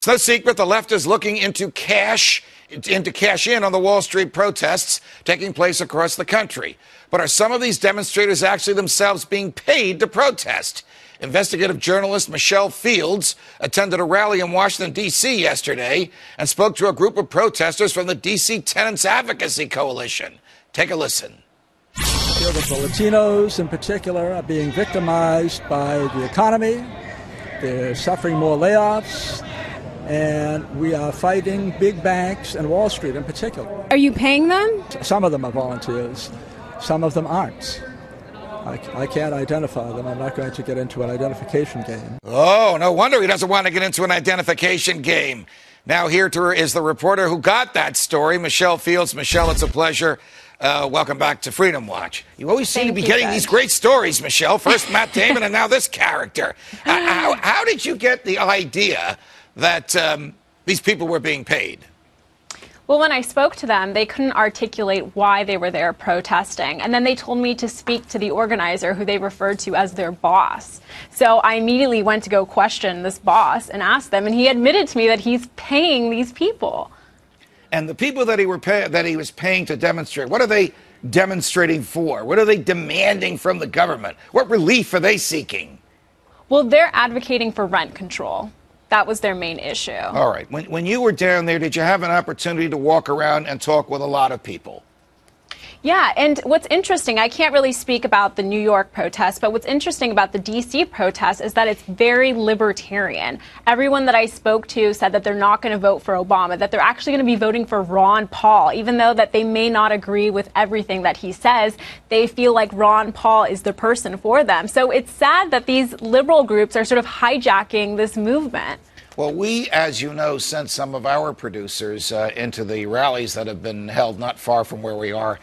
It's no secret the left is looking into cash in on the Wall Street protests taking place across the country. But are some of these demonstrators actually themselves being paid to protest? Investigative journalist Michelle Fields attended a rally in Washington, D.C. yesterday and spoke to a group of protesters from the D.C. Tenants Advocacy Coalition. Take a listen. I feel that the Latinos in particular are being victimized by the economy. They're suffering more layoffs. And we are fighting big banks and Wall Street in particular. Are you paying them? Some of them are volunteers. Some of them aren't. I can't identify them. I'm not going to get into an identification game. Oh, no wonder he doesn't want to get into an identification game. Now here is the reporter who got that story, Michelle Fields. Michelle, it's a pleasure. Welcome back to Freedom Watch. You always seem to be getting these great stories, Michelle. First Matt Damon and now this character. How did you get the idea that these people were being paid? Well, when I spoke to them, they couldn't articulate why they were there protesting. And then they told me to speak to the organizer, who they referred to as their boss. So I immediately went to go question this boss and ask them, and he admitted to me that he's paying these people. And the people that he was paying to demonstrate, what are they demonstrating for? What are they demanding from the government? What relief are they seeking? Well, they're advocating for rent control. That was their main issue. All right. When you were down there, did you have an opportunity to walk around and talk with a lot of people? Yeah, and what's interesting, I can't really speak about the New York protest, but what's interesting about the D.C. protest is that it's very libertarian. Everyone that I spoke to said that they're not going to vote for Obama, that they're actually going to be voting for Ron Paul, even though that they may not agree with everything that he says. They feel like Ron Paul is the person for them. So it's sad that these liberal groups are sort of hijacking this movement. Well, we, as you know, sent some of our producers into the rallies that have been held not far from where we are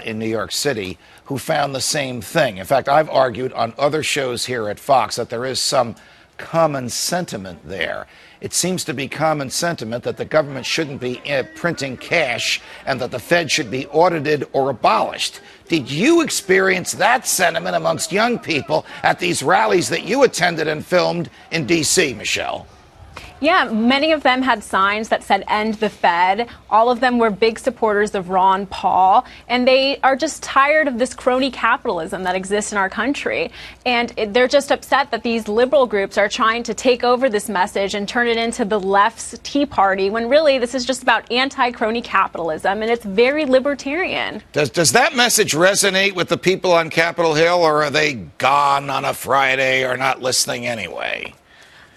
in New York City, who found the same thing. In fact, I've argued on other shows here at Fox that there is some common sentiment there. It seems to be common sentiment that the government shouldn't be printing cash and that the Fed should be audited or abolished. Did you experience that sentiment amongst young people at these rallies that you attended and filmed in D.C., Michelle? Yeah, many of them had signs that said "End the Fed." All of them were big supporters of Ron Paul, and they are just tired of this crony capitalism that exists in our country. And they're just upset that these liberal groups are trying to take over this message and turn it into the left's Tea Party, when really this is just about anti-crony capitalism, and it's very libertarian. Does that message resonate with the people on Capitol Hill, or are they gone on a Friday or not listening anyway?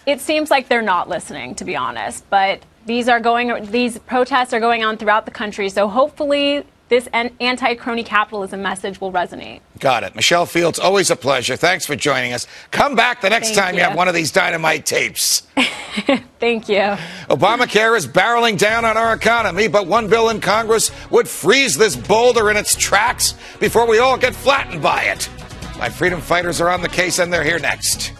It seems like they're not listening, to be honest, but these protests are going on throughout the country, so hopefully this anti-crony capitalism message will resonate. Got it. Michelle Fields, always a pleasure. Thanks for joining us. Come back the next time you have one of these dynamite tapes. Thank you. Obamacare is barreling down on our economy, but one bill in Congress would freeze this boulder in its tracks before we all get flattened by it. My freedom fighters are on the case, and they're here next.